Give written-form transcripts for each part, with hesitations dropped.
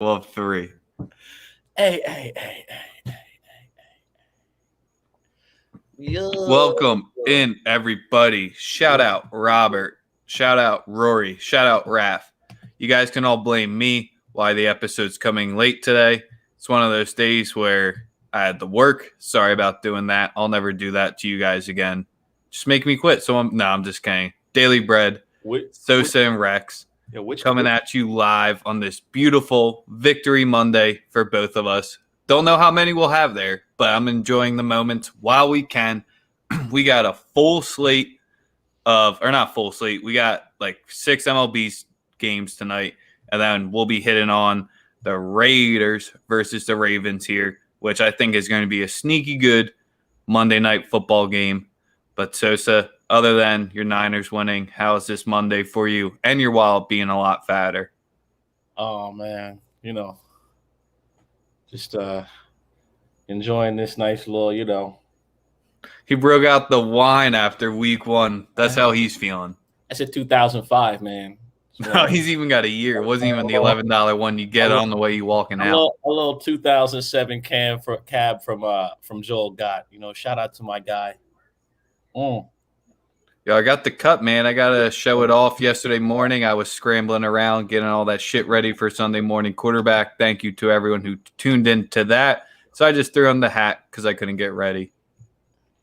Well, three. Hey. Yo. Welcome in, everybody. Shout out Robert. Shout out Rory. Shout out Raph. You guys can all blame me why the episode's coming late today. It's one of those days where I had to work. Sorry about doing that. I'll never do that to you guys again. Just make me quit. I'm just kidding. Daily Bread, Sosa and Rex coming at you live on this beautiful Victory Monday for both of us. Don't know how many we'll have there, but I'm enjoying the moments while we can. We got a full slate not full slate. We got like 6 MLB games tonight, and then we'll be hitting on the Raiders versus the Ravens here, which I think is going to be a sneaky good Monday night football game. But Sosa, other than your Niners winning, how is this Monday for you and your wallet being a lot fatter? Oh man, just enjoying this nice little. He broke out the wine after week 1. That's how he's feeling. I said 2005, man. No, he's even got a year. It wasn't even the $11 one you get on the way you walking out. A little 2007 cab from Joel Gott. Shout out to my guy. Yeah, I got the cut, man. I got to show it off yesterday morning. I was scrambling around, getting all that shit ready for Sunday morning quarterback. Thank you to everyone who tuned in to that. So I just threw on the hat because I couldn't get ready.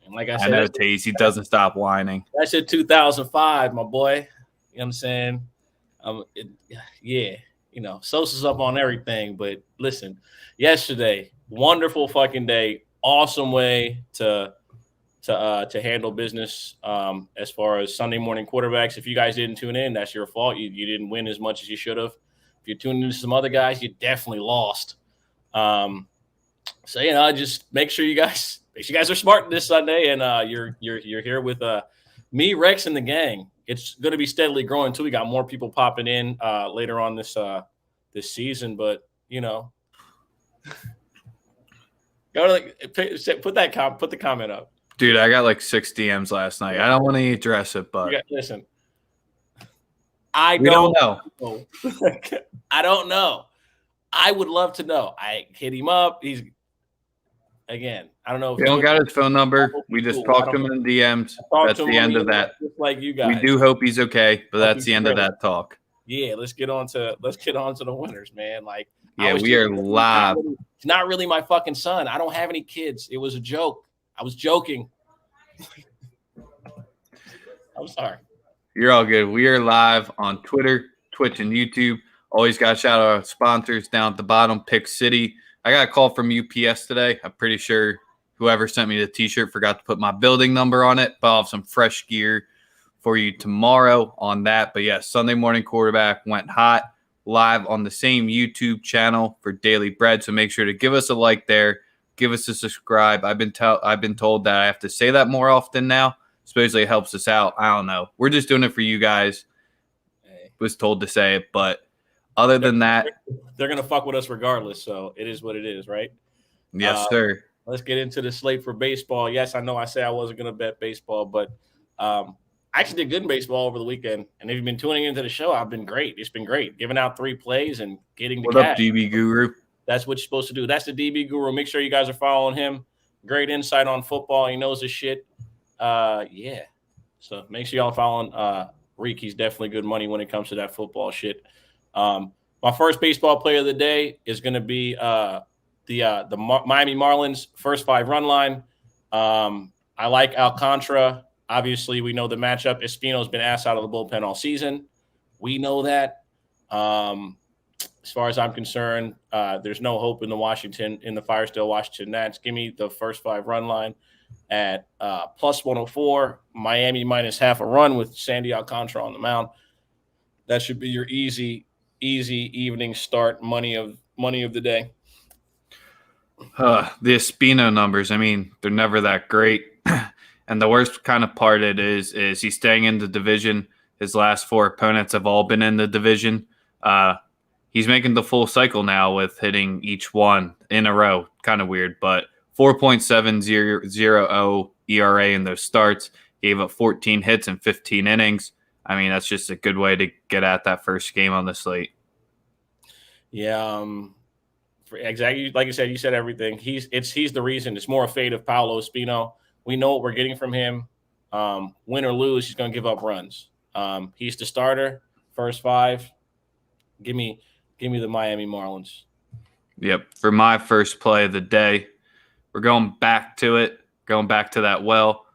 And like I said, know Taze, he doesn't stop whining. That's it, 2005, my boy. You know what I'm saying? Sosa's up on everything. But listen, yesterday, wonderful fucking day. Awesome way to handle business as far as Sunday morning quarterbacks. If you guys didn't tune in, that's your fault. You didn't win as much as you should have. If you tuned into some other guys, you definitely lost. Just make sure you guys are smart this Sunday, and you're here with me, Rex, and the gang. It's going to be steadily growing too. We got more people popping in later on this season, but go to put the comment up. Dude, I got like 6 DMs last night. I don't want to address it, but listen, we don't know. I don't know. I would love to know. I hit him up. Again, I don't know. We don't got his phone number. We just talked to him in DMs. That's the end of that. Just like you guys. We do hope he's okay, but that's the end of that talk. Yeah, let's get on to the winners, man. We are live. It's not really my fucking son. I don't have any kids. It was a joke. I was joking. I'm sorry. You're all good. We are live on Twitter, Twitch, and YouTube. Always got to shout out our sponsors down at the bottom, Pick City. I got a call from UPS today. I'm pretty sure whoever sent me the t-shirt forgot to put my building number on it, but I'll have some fresh gear for you tomorrow on that. But yeah, Sunday morning quarterback went hot live on the same YouTube channel for Daily Bread. So make sure to give us a like there. Give us a subscribe. I've been told that I have to say that more often now. Supposedly it helps us out. I don't know. We're just doing it for you guys. Was told to say it, but other than that, they're gonna fuck with us regardless. So it is what it is, right? Yes, sir. Let's get into the slate for baseball. Yes, I know I say I wasn't gonna bet baseball, but I actually did good in baseball over the weekend. And if you've been tuning into the show, I've been great. It's been great, giving out 3 plays and getting the cash. What up, DB Guru? That's what you're supposed to do. That's the DB Guru. Make sure you guys are following him. Great insight on football. He knows his shit. Yeah. So make sure y'all following Reek. He's definitely good money when it comes to that football shit. My first baseball player of the day is going to be the Miami Marlins first 5 run line. I like Alcantara. Obviously, we know the matchup. Espino's been ass out of the bullpen all season. We know that. As far as I'm concerned, there's no hope in the Firestone Washington Nats. Give me the first 5 run line at plus 104. Miami minus half a run with Sandy Alcantara on the mound. That should be your easy evening start money of the day. The Espino numbers, I mean, they're never that great. And the worst kind of part it is he's staying in the division. His last 4 opponents have all been in the division. He's making the full cycle now with hitting each one in a row. Kind of weird, but 4.700 ERA in those starts. Gave up 14 hits in 15 innings. I mean, that's just a good way to get at that first game on the slate. Yeah. Exactly. Like you said everything. He's the reason. It's more a fate of Paolo Espino. We know what we're getting from him. Win or lose, he's going to give up runs. He's the starter. First 5. Give me the Miami Marlins. Yep. For my first play of the day, we're going back to it, going back to that well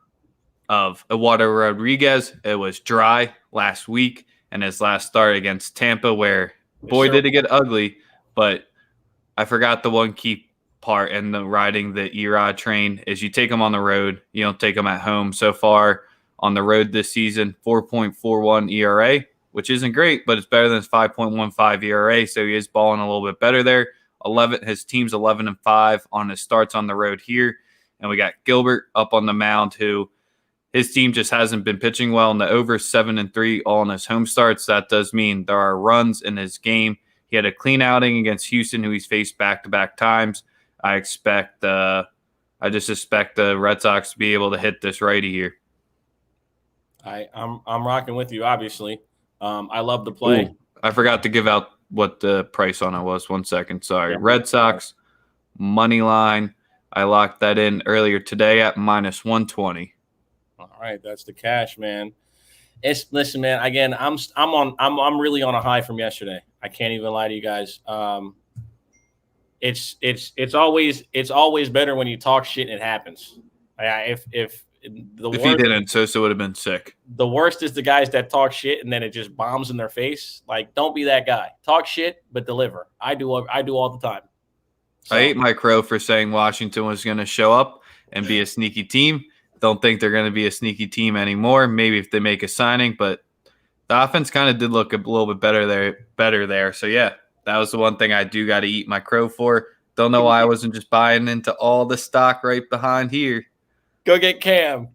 of Eduardo Rodriguez. It was dry last week and his last start against Tampa, where boy did it get ugly. But I forgot the one key part in the riding the Erod train is you take them on the road. You don't take them at home. So far on the road this season, 4.41 ERA, which isn't great, but it's better than his 5.15 ERA. So he is balling a little bit better there. His team's 11-5 on his starts on the road here. And we got Gilbert up on the mound, who his team just hasn't been pitching well in the over 7-3 all in his home starts. That does mean there are runs in his game. He had a clean outing against Houston, who he's faced back-to-back times. I just expect the Red Sox to be able to hit this righty here. I'm rocking with you, obviously. I love the play. Ooh, I forgot to give out what the price on it was. 1 second. Sorry. Yeah. Red Sox money line. I locked that in earlier today at -120. All right, that's the cash, man. Listen, man. Again, I'm really on a high from yesterday. I can't even lie to you guys. It's always better when you talk shit and it happens. If he didn't, Sosa would have been sick. The worst is the guys that talk shit and then it just bombs in their face. Like, don't be that guy. Talk shit but deliver. I do all the time. So, I ate my crow for saying Washington was going to show up and be a sneaky team. Don't think they're going to be a sneaky team anymore. Maybe if they make a signing, but the offense kind of did look a little bit better there. So yeah, that was the one thing I do got to eat my crow for. Don't know why I wasn't just buying into all the stock right behind here. Go get Cam.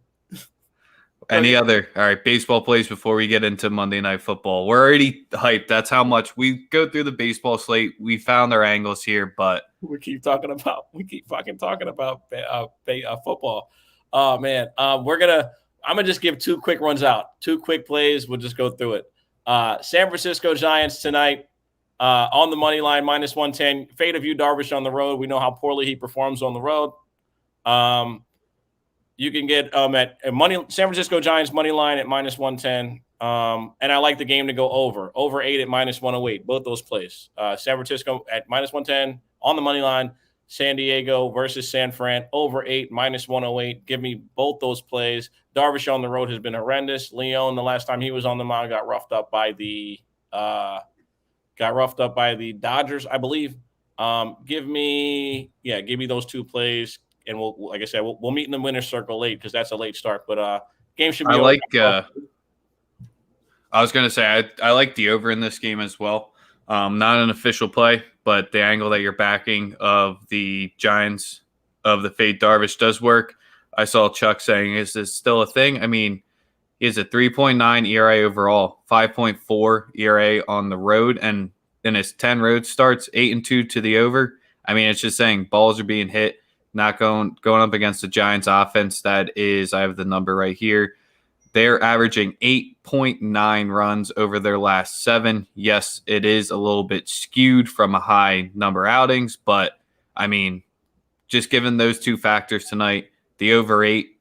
All right, baseball plays before we get into Monday Night Football. We're already hyped. That's how much we go through the baseball slate. We found our angles here, but we keep fucking talking about football. Oh man, I'm gonna just give 2 quick runs out, 2 quick plays. We'll just go through it. San Francisco Giants tonight on the money line -110. Fate of Yu Darvish on the road. We know how poorly he performs on the road. You can get at San Francisco Giants money line at -110. And I like the game to go over 8 at -108. Both those plays. San Francisco at -110 on the money line. San Diego versus San Fran over 8 -108. Give me both those plays. Darvish on the road has been horrendous. Leon, the last time he was on the mound, got roughed up by the Dodgers, I believe. Give me those 2 plays, and we'll, like I said, we'll meet in the winner's circle late because that's a late start. But game should be. I was going to say I like the over in this game as well. Not an official play, but the angle that you're backing of the Giants of the fade Darvish does work. I saw Chuck saying, is this still a thing? I mean, he has a 3.9 ERA overall, 5.4 ERA on the road, and in his 10 road starts, 8-2 to the over. I mean, it's just saying balls are being hit, not going up against the Giants offense. That is, I have the number right here. They're averaging 8.9 runs over their last 7. Yes, it is a little bit skewed from a high number outings, but I mean, just given those 2 factors tonight, the over 8,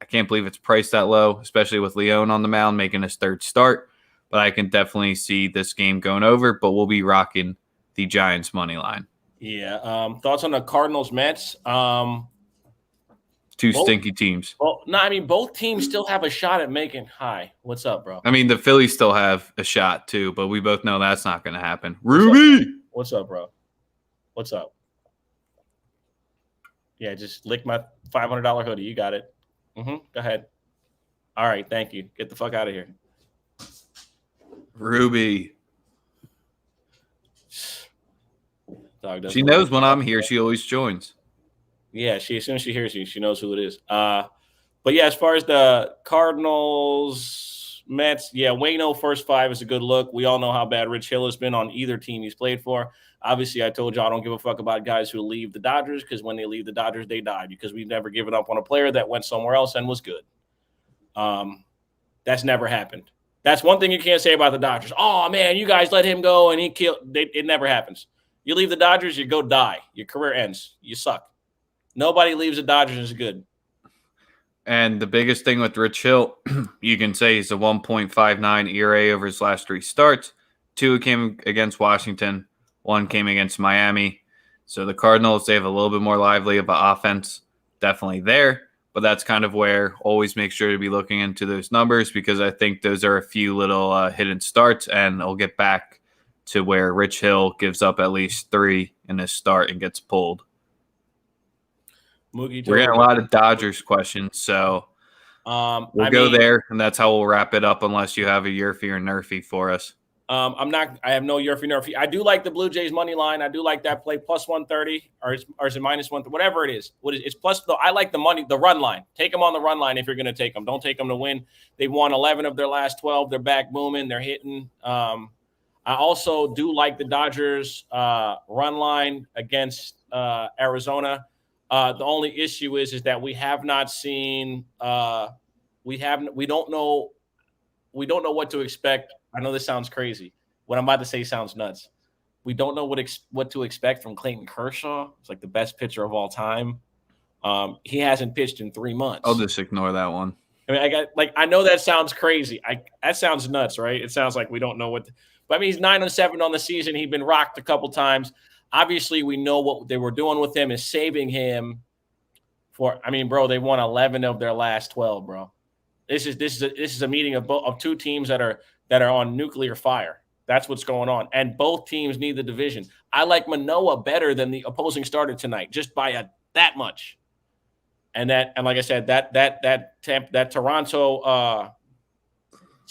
I can't believe it's priced that low, especially with Leon on the mound making his 3rd start. But I can definitely see this game going over, but we'll be rocking the Giants money line. Yeah. Thoughts on the Cardinals Mets? Two stinky teams. Well, no, I mean, both teams still have a shot at making high. What's up, bro? I mean, the Phillies still have a shot too, but we both know that's not going to happen. Ruby! What's up, bro? What's up? Yeah, just lick my $500 hoodie. You got it. Go ahead. All right, thank you. Get the fuck out of here. Ruby. She knows when I'm here, she always joins. Yeah, as soon as she hears you, she knows who it is. But yeah, as far as the Cardinals, Mets, yeah, Waino first 5 is a good look. We all know how bad Rich Hill has been on either team he's played for. Obviously, I told you I don't give a fuck about guys who leave the Dodgers because when they leave the Dodgers, they die because we've never given up on a player that went somewhere else and was good. That's never happened. That's one thing you can't say about the Dodgers. Oh, man, you guys let him go and he killed. It never happens. You leave the Dodgers, you go die. Your career ends. You suck. Nobody leaves the Dodgers is good. And the biggest thing with Rich Hill, you can say he's a 1.59 ERA over his last 3 starts. 2 came against Washington, 1 came against Miami. So the Cardinals, they have a little bit more lively of an offense, definitely there. But that's kind of where always make sure to be looking into those numbers, because I think those are a few little hidden starts, and I'll get back to where Rich Hill gives up at least 3 in his start and gets pulled. We're getting a lot of Dodgers questions, so we'll go there, and that's how we'll wrap it up, unless you have a Yerfy or Nerfy for us. I have no Yerfy Nerfy. I do like the Blue Jays money line. I do like that play plus 130, or is it minus 130, whatever it is. It's plus, though. I like the run line. Take them on the run line if you're going to take them. Don't take them to win. They've won 11 of their last 12. They're back booming. They're hitting. I also do like the Dodgers run line against Arizona. The only issue is that we have not seen. We don't know what to expect. I know this sounds crazy. What I'm about to say sounds nuts. We don't know what to expect from Clayton Kershaw. It's like the best pitcher of all time. He hasn't pitched in 3 months. I'll just ignore that one. I mean, I know that sounds crazy. That sounds nuts, right? It sounds like we don't know what. But I mean, he's 9-7 on the season. He's been rocked a couple times. Obviously, we know what they were doing with him is saving him for. I mean, bro, they won 11 of their last 12, bro. This is a meeting of 2 teams that are on nuclear fire. That's what's going on, and both teams need the division. I like Manoah better than the opposing starter tonight, just by that much. And like I said, that Toronto.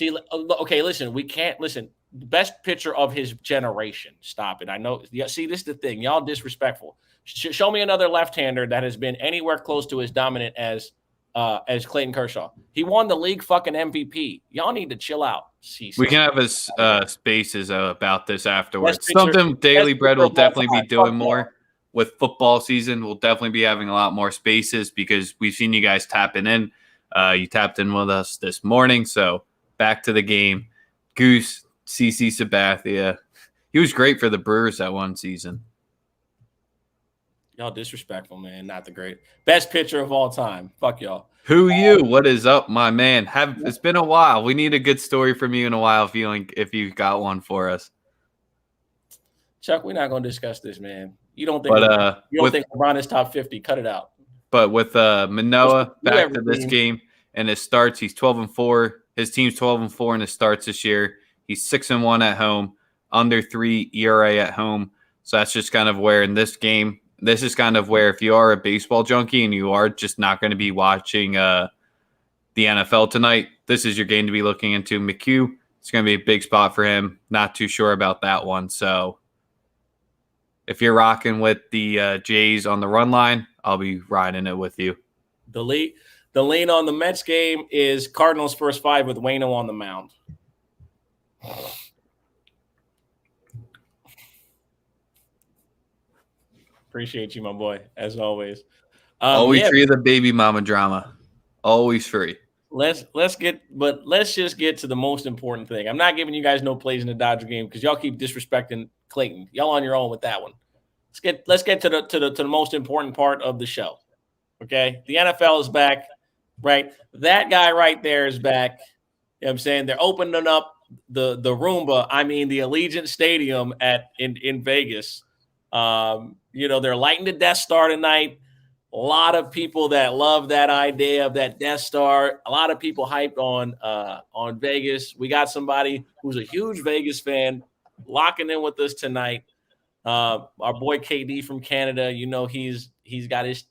Okay, listen, we can't listen. Best pitcher of his generation. Stop it. I know. Yeah, see, this is the thing. Y'all disrespectful. Show me another left-hander that has been anywhere close to as dominant as Clayton Kershaw. He won the league fucking MVP. Y'all need to chill out. We can have his spaces about this afterwards. Something Daily Bread will definitely be doing more with football season. We'll definitely be having a lot more spaces because we've seen you guys tapping in. You tapped in with us this morning. So back to the game. Goose, CC Sabathia. He was great for the Brewers that one season. Y'all disrespectful, man. Not the great. Best pitcher of all time. Fuck y'all. Who you? What is up, my man? It's been a while. We need a good story from you in a while if you got one for us. Chuck, we're not going to discuss this, man. You don't think LeBron is top 50. Cut it out. But with Manoah back to this game and his starts, he's 12-4. His team's 12-4 in his starts this year. He's 6-1 at home, under 3 ERA at home. So that's just kind of where in this game, this is kind of where if you are a baseball junkie and you are just not going to be watching the NFL tonight, this is your game to be looking into. McHugh, it's going to be a big spot for him. Not too sure about that one. So if you're rocking with the Jays on the run line, I'll be riding it with you. The lean on the Mets game is Cardinals first 5 with Waino on the mound. Appreciate you, my boy, as always. Always free of the baby mama drama. Always free. Let's just get to the most important thing. I'm not giving you guys no plays in the Dodger game because y'all keep disrespecting Clayton. Y'all on your own with that one. Let's get to the most important part of the show. Okay, the NFL is back, right? That guy right there is back. You know what I'm saying? They're opening up the Roomba. I mean the Allegiant Stadium in Vegas. They're lighting the Death Star tonight. A lot of people that love that idea of that Death Star. A lot of people hyped on Vegas. We got somebody who's a huge Vegas fan locking in with us tonight. Our boy KD from Canada. He's got his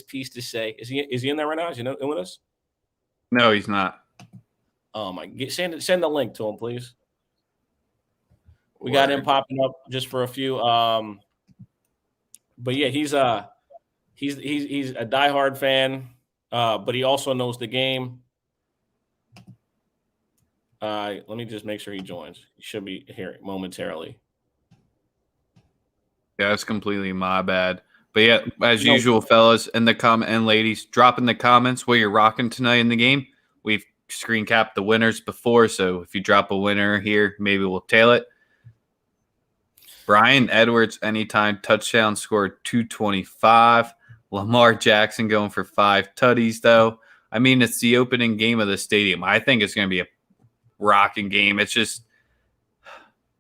piece to say. Is he in there right now? Is he in with us? No, he's not. Oh my! Send the link to him, please. We got him popping up just for a few. But yeah, he's a diehard fan, but he also knows the game. Let me just make sure he joins. He should be here momentarily. Yeah, that's completely my bad. But yeah, as usual, fellas, in the comment and ladies, drop in the comments what you're rocking tonight in the game. We've screen capped the winners before, so if you drop a winner here, maybe we'll tail it. Brian Edwards, anytime touchdown, scored 225. Lamar Jackson going for 5 tutties, though. I mean, it's the opening game of the stadium. I think it's going to be a rocking game. It's just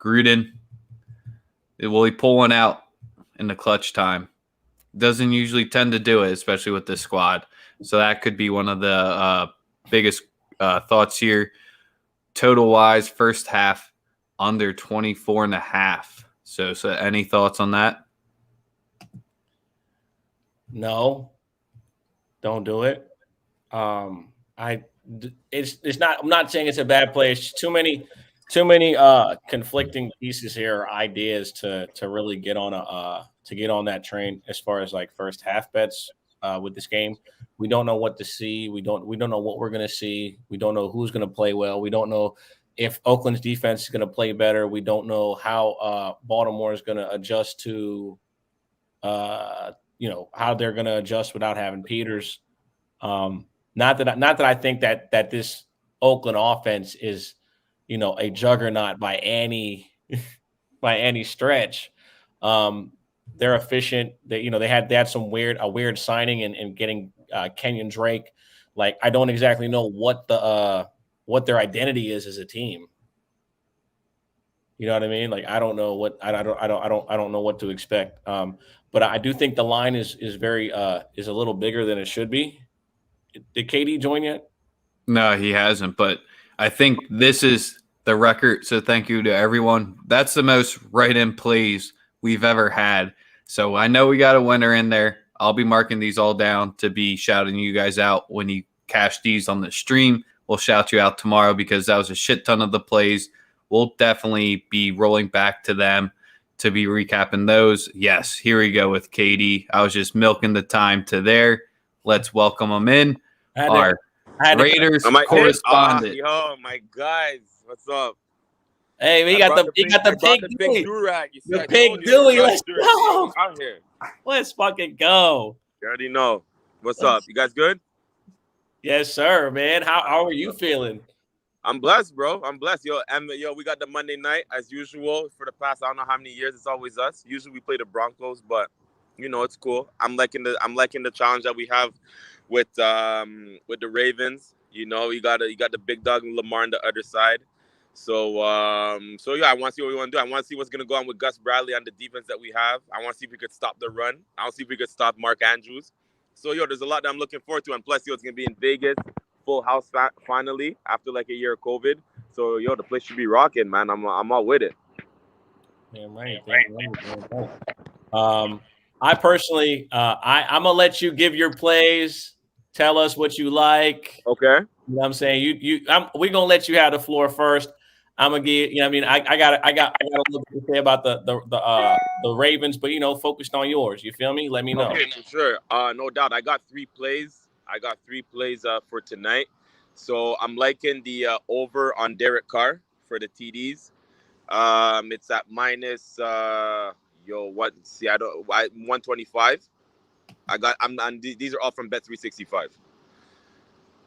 Gruden. Will he pull one out in the clutch time? Doesn't usually tend to do it, especially with this squad. So that could be one of the biggest thoughts here. Total-wise, first half, under 24.5. So any thoughts on that? No, don't do it. It's not. I'm not saying it's a bad play. It's too many conflicting pieces here, ideas to really get on that train as far as like first half bets with this game. We don't know what to see. We don't know what we're gonna see. We don't know who's gonna play well. We don't know if Oakland's defense is gonna play better. We don't know how Baltimore is gonna adjust to how they're gonna adjust without having Peters. Not that I think that this Oakland offense is, a juggernaut by any stretch. They're efficient. They had some weird signing and getting Kenyon Drake. Like, I don't exactly know what their identity is as a team. You know what I mean? Like, I don't know what I don't know what to expect. But I do think the line is a little bigger than it should be. Did KD join yet? No, he hasn't. But I think this is the record. So thank you to everyone. That's the most right-in plays we've ever had. So I know we got a winner in there. I'll be marking these all down to be shouting you guys out when you cash these on the stream. We'll shout you out tomorrow because that was a shit ton of the plays. We'll definitely be rolling back to them to be recapping those. Yes, here we go with KD. I was just milking the time to there. Let's welcome them in. Our Raiders correspondent. Yo, my guys, what's up? Hey, we got the big durag. The big Dewey. Let's go. Out here. Let's fucking go. You already know. What's up? You guys good? Yes, sir, man. How are you feeling? I'm blessed, bro. I'm blessed. Yo, we got the Monday night as usual for the past I don't know how many years. It's always us. Usually we play the Broncos, but it's cool. I'm liking the challenge that we have with the Ravens. You got the big dog Lamar on the other side. So yeah, I want to see what we want to do. I want to see what's gonna go on with Gus Bradley on the defense that we have. I want to see if we could stop the run. I want to see if we could stop Mark Andrews. So there's a lot that I'm looking forward to, and plus it's gonna be in Vegas, full house finally after like a year of COVID. So the place should be rocking, man. I'm all with it. Damn right. I personally, I'm gonna let you give your plays. Tell us what you like. Okay. You know what I'm saying? We're gonna let you have the floor first. I'm gonna give. I got a little bit to say about the Ravens, but focused on yours. You feel me? Let me know. Okay, for sure. No doubt. I got 3 plays. For tonight. So I'm liking the over on Derek Carr for the TDs. It's at minus 125. These are all from Bet365.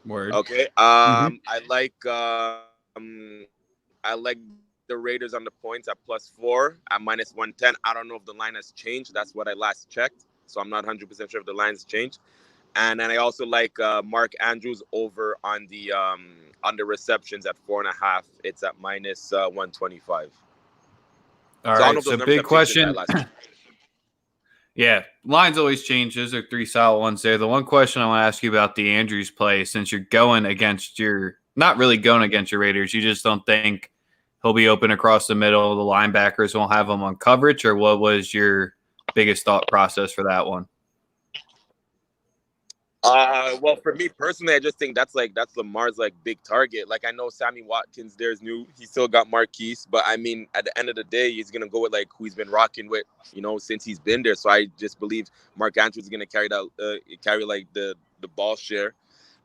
Word. Okay. Mm-hmm. I like the Raiders on the points at +4 at minus 110. I don't know if the line has changed. That's what I last checked. So I'm not 100% sure if the line has changed. And then I also like Mark Andrews over on the receptions at 4.5. It's at minus 125. All right. So big question. Yeah, lines always change. Those are 3 solid ones there. The one question I want to ask you about the Andrews play, since you're not really going against your Raiders, you just don't think he'll be open across the middle. The linebackers won't have him on coverage, or what was your biggest thought process for that one? Well, for me personally, I just think that's Lamar's big target. Like, I know Sammy Watkins there's new. He still got Marquise, but I mean, at the end of the day, he's gonna go with who he's been rocking with, since he's been there. So I just believe Mark Andrews is gonna carry the ball share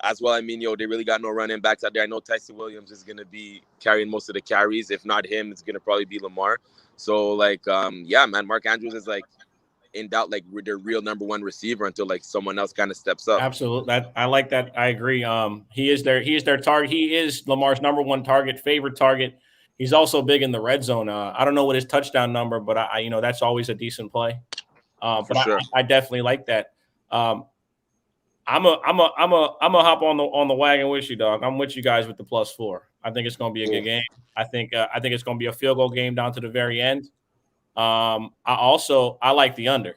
as well. I mean, they really got no running backs out there. I know Tyson Williams is gonna be carrying most of the carries. If not him, it's gonna probably be Lamar. So yeah, man, Mark Andrews is in doubt, their real number 1 receiver until someone else kind of steps up. Absolutely. I like that. I agree. He is their target. He is Lamar's number 1 target, favorite target. He's also big in the red zone. I don't know what his touchdown number, but I that's always a decent play. But sure. I definitely like that. I'm a hop on the wagon with you, dog. I'm with you guys with the +4. I think it's going to be a good game. I think it's going to be a field goal game down to the very end. I like the under.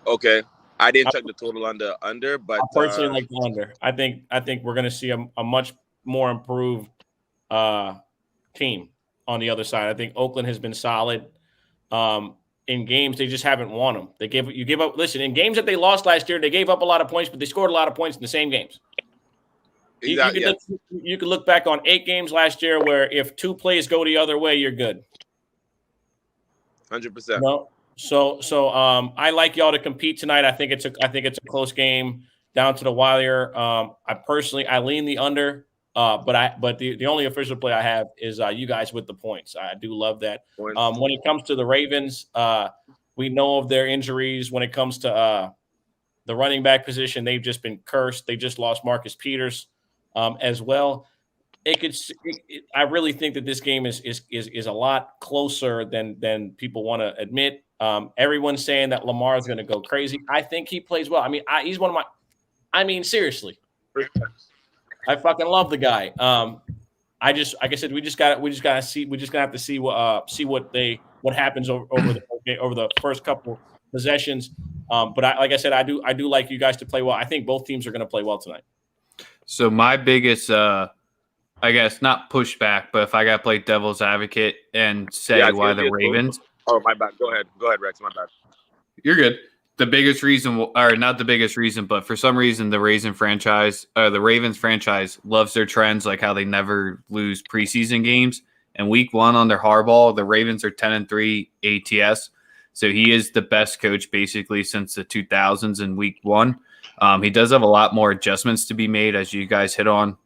Okay, I didn't check the total on the under, but I personally like the under. I think we're going to see a much more improved team on the other side. I think Oakland has been solid. In games, they just haven't won them. You give up. Listen, in games that they lost last year, they gave up a lot of points, but they scored a lot of points in the same games. Exactly. You could look back on 8 games last year where if 2 plays go the other way, you're good. 100%. No. So I like y'all to compete tonight. I think it's a close game down to the wire. I lean the under. But the only official play I have is you guys with the points. I do love that. When it comes to the Ravens, we know of their injuries. When it comes to the running back position, they've just been cursed. They just lost Marcus Peters as well. I really think that this game is a lot closer than people want to admit. Everyone's saying that Lamar is going to go crazy. I think he plays well. I mean, he's one of my. I mean, seriously. I fucking love the guy. Like I said, we just gotta see. We're just gonna have to see what happens over the first couple possessions. But like I said, I do like you guys to play well. I think both teams are going to play well tonight. So my biggest, I guess not pushback, but if I got to play devil's advocate and say why the Ravens. Oh, my bad. Go ahead, Rex. My bad. You're good. The biggest reason, or not the biggest reason, but for some reason, the Ravens franchise loves their trends, like how they never lose preseason games. And week 1 under Harbaugh, the Ravens are 10-3 ATS. So he is the best coach basically since the 2000s in week 1. He does have a lot more adjustments to be made, as you guys hit on.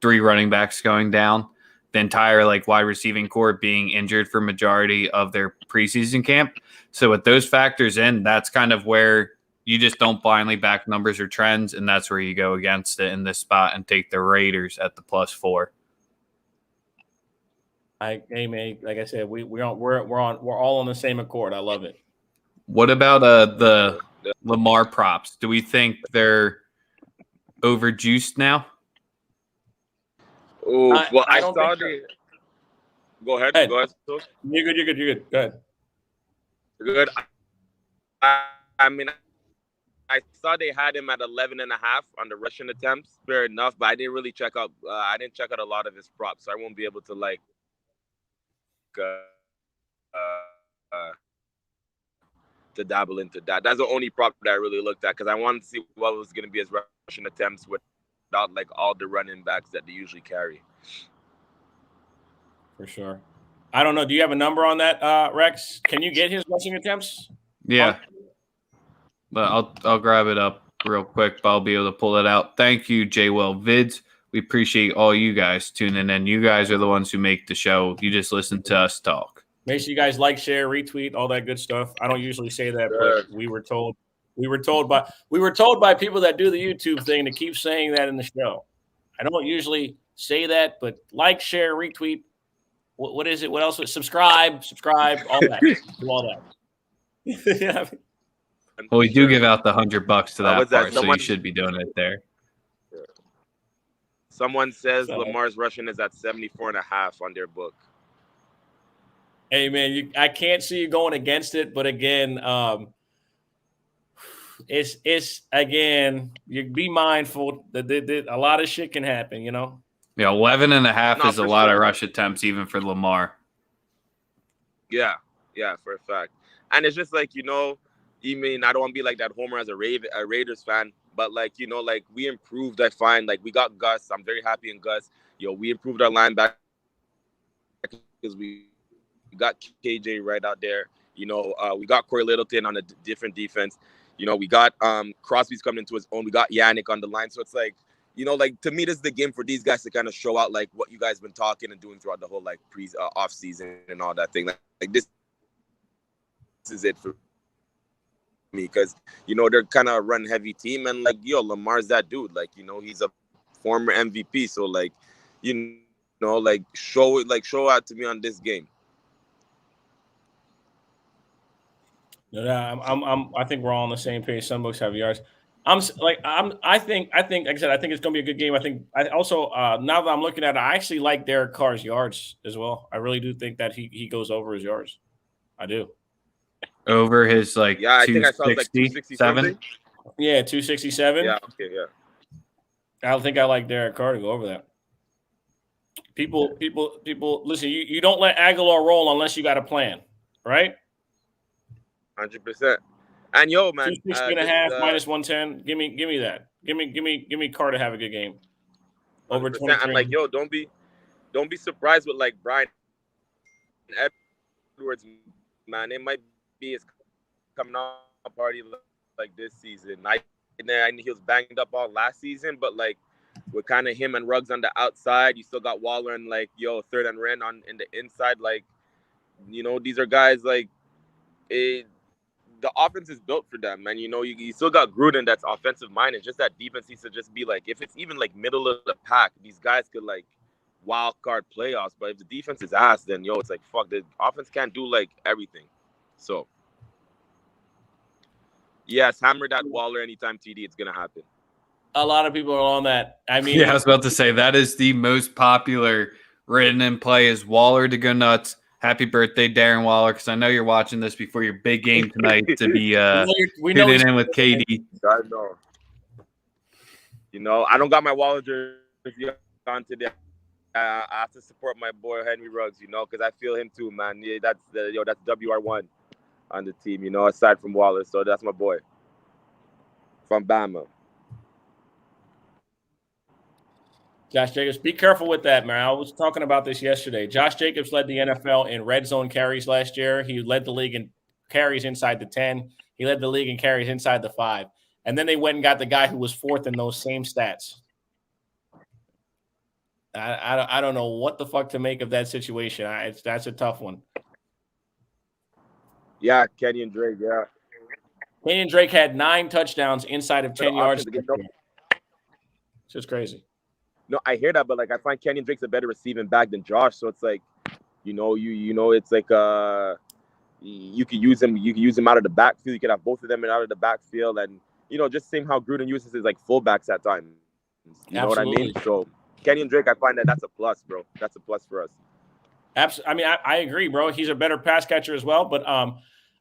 3 running backs going down. The entire wide receiving core being injured for majority of their preseason camp. So with those factors in, that's kind of where you just don't blindly back numbers or trends, and that's where you go against it in this spot and take the Raiders at the +4. Hey man, like I said, we're all on the same accord. I love it. What about the Lamar props? Do we think they're overjuiced now? Oh, well, I saw the. Go ahead. Go ahead. You're good. Go ahead. Good. I mean, I saw they had him at 11.5 on the rushing attempts. Fair enough, but I didn't really check out. I didn't check out a lot of his props, so I won't be able to to dabble into that. That's the only prop that I really looked at because I wanted to see what was going to be his rushing attempts without all the running backs that they usually carry. For sure. I don't know. Do you have a number on that, Rex? Can you get his rushing attempts? Yeah. But I'll grab it up real quick, but I'll be able to pull it out. Thank you, J-Well Vids. We appreciate all you guys tuning in. You guys are the ones who make the show. You just listen to us talk. Make sure you guys like, share, retweet, all that good stuff. I don't usually say that, but we were told by people that do the YouTube thing to keep saying that in the show. I don't usually say that, but like, share, retweet. What is it? What else? Subscribe, all that. Do all that. Yeah. Well, we do give out the $100 to that part, so you should be doing it there. Someone says Lamar's rushing is at 74.5 on their book. Hey man, I can't see you going against it, but again, it's again, you be mindful that a lot of shit can happen, you know. Yeah, 11.5 is a lot of rush attempts, even for Lamar. Yeah, for a fact. And it's just I don't want to be like that homer as a Raiders fan, but we improved. I find we got Gus. I'm very happy in Gus. We improved our linebacker because we got KJ right out there. We got Corey Littleton on a different defense. We got Crosby's coming into his own. We got Yannick on the line. So it's to me, this is the game for these guys to kind of show out what you guys been talking and doing throughout the whole off season and all that thing. This is it for me because they're kind of a run heavy team and Lamar's that dude. He's a former MVP, so know, like show out to me on this game. No, I think we're all on the same page. Some books have yards. I think, like I said, I think it's going to be a good game. I also, now that I'm looking at it, I actually like Derek Carr's yards as well. I really do think that he goes over his yards. I do. Over his like, yeah, I think I saw it like 267. Yeah, 267. Yeah, okay, yeah. I don't think I like Derek Carr to go over that. People, listen, you don't let Aguilar roll unless you got a plan, right? 100%. And yo, man, 260.5 minus 110. Give me that. Give me Carr to have a good game. Over 23. And like, yo, don't be surprised with like Brian Edwards, man. It might be his coming out party like this season. I know he was banged up all last season, but like with kind of him and Ruggs on the outside, you still got Waller and like third and Wren in the inside. Like, you know, these are guys like the offense is built for them, and you still got Gruden that's offensive minded. Just that defense needs to just be like, if it's even like middle of the pack, these guys could like wild card playoffs. But if the defense is ass, then it's like fuck. The offense can't do like everything. So yes, hammer that Waller anytime TD. It's gonna happen. A lot of people are on that. I mean, yeah, I was about to say that is the most popular written in play is Waller to go nuts. Happy birthday, Darren Waller, because I know you're watching this before your big game tonight to be tuning in with KD. I know. I don't got my Waller jersey on today. I have to support my boy Henry Ruggs, because I feel him too, man. Yeah, that's WR1 on the team, aside from Waller. So that's my boy from Bama. Josh Jacobs, be careful with that, man. I was talking about this yesterday. Josh Jacobs led the NFL in red zone carries last year. He led the league in carries inside the 10. He led the league in carries inside the 5. And then they went and got the guy who was fourth in those same stats. I don't know what the fuck to make of that situation. That's a tough one. Yeah, Kenyon Drake, yeah. Kenyon Drake had 9 touchdowns inside of 10 yards. It's just crazy. No, I hear that, but like I find Kenyon Drake's a better receiving back than Josh. So it's like, it's like you could use him out of the backfield. You could have both of them out of the backfield, and just same how Gruden uses his like fullbacks at times. You know what I mean? So Kenyon Drake, I find that's a plus, bro. That's a plus for us. Absolutely. I mean, I agree, bro. He's a better pass catcher as well, but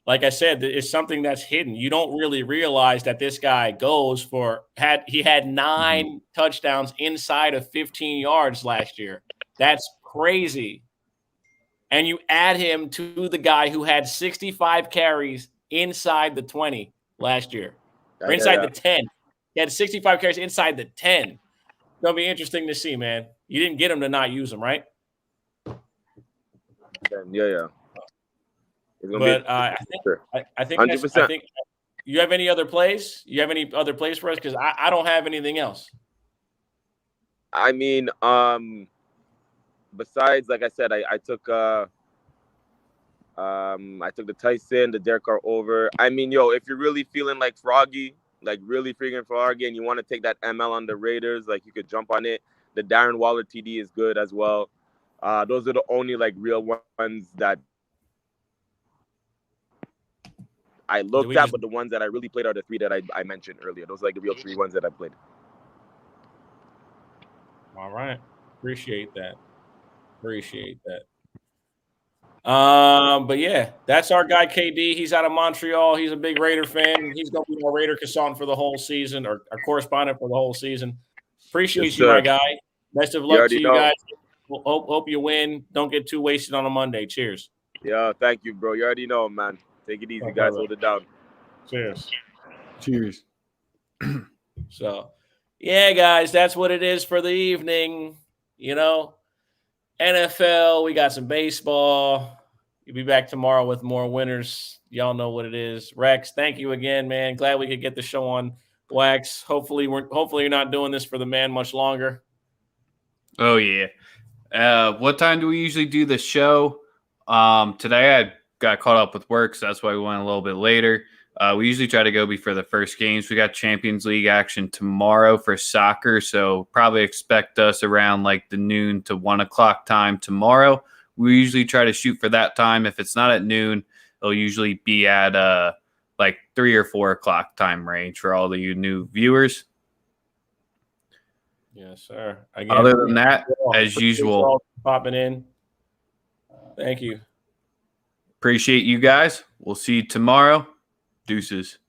like I said, it's something that's hidden. You don't really realize that this guy had 9 touchdowns inside of 15 yards last year. That's crazy. And you add him to the guy who had 65 carries inside the 20 last year, or inside the 10. He had 65 carries inside the 10. It'll be interesting to see, man. You didn't get him to not use him, right? Yeah. But I think 100%. I think you have any other plays? You have any other plays for us? Because I don't have anything else. I mean, besides, like I said, I took the Tyson, the Derek Carr over. I mean, if you're really feeling like froggy, like really freaking froggy, and you want to take that ML on the Raiders, like you could jump on it. The Darren Waller TD is good as well. Those are the only like real ones that I looked at, but the ones that I really played are the 3 that I mentioned earlier. Those are like the real 3 ones that I played. All right. Appreciate that. But yeah, that's our guy KD. He's out of Montreal. He's a big Raider fan. He's going to be our Raider consultant for the whole season, or our correspondent for the whole season. Appreciate you, my guy. Best of luck to you guys. Hope you win. Don't get too wasted on a Monday. Cheers. Yeah, thank you, bro. You already know, man. Take it easy, guys. Hold it down. Cheers. So, yeah, guys, that's what it is for the evening. NFL, we got some baseball. You'll be back tomorrow with more winners. Y'all know what it is. Rex, thank you again, man. Glad we could get the show on wax. Hopefully you're not doing this for the man much longer. Oh, yeah. What time do we usually do the show? Today I got caught up with work, so that's why we went a little bit later. We usually try to go before the first games. We got Champions League action tomorrow for soccer, so probably expect us around like the noon to 1 o'clock time tomorrow. We usually try to shoot for that time. If it's not at noon, it'll usually be at like 3 or 4 o'clock time range for all of you new viewers. Yes, sir. Again, other than that, as usual, popping in. Thank you. Appreciate you guys. We'll see you tomorrow. Deuces.